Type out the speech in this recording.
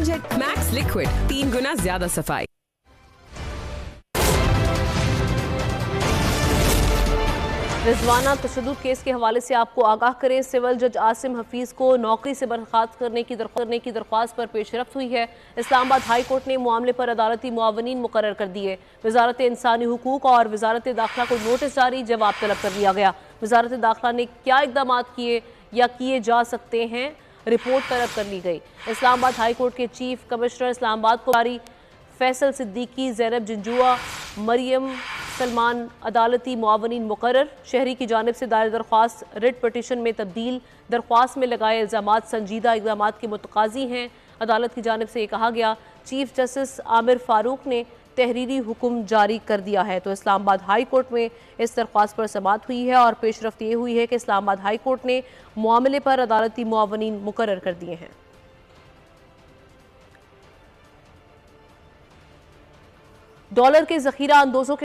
Jet max liquid 3 गुना ज्यादा सफाई। Rizwana तशद्दुद case के हवाले से आपको आगाह करें। सिविल जज आसिम हफीज को नौकरी से बर्खास्त करने की दरख्वास्त पर पेशरफ्त हुई है। इस्लामाबाद हाई कोर्ट ने मामले पर अदालती मुआवनीन मुकर्रर कर दिए। वजारत इंसानी हुकूक और वजारत दाखिला को नोटिस जारी, जवाब तलब कर लिया गया। वजारत दाखिला ने क्या इकदाम किए या किए जा सकते हैं, रिपोर्ट तलब कर ली गई। इस्लामाबाद हाई कोर्ट के चीफ कमिश्नर इस्लामाबाद को फैसल सिद्दीकी, ज़ैनब जिंजुआ, मरियम सलमान अदालती मुआवनीन मुकर्रर। शहरी की जानिब से दायर दरख्वास्त रिट पटिशन में तब्दील। दरख्वास्त में लगाए इल्ज़ामात संजीदा इक़दामात के मुतकाज़ी हैं। अदालत की जानिब से ये कहा गया, चीफ जस्टिस आमिर फारूक ने तहरीरी हुक्म जारी कर दिया है। तो इस्लामाबाद हाई कोर्ट में इस दरख्वास्त पर समाअत हुई है और पेशरफ्त ये हुई है कि इस्लामाबाद हाई कोर्ट ने मामले पर अदालती मुआवनीन मुकर्रर कर दिए हैं। डॉलर के ज़ख़ीरा अंदोज़ों के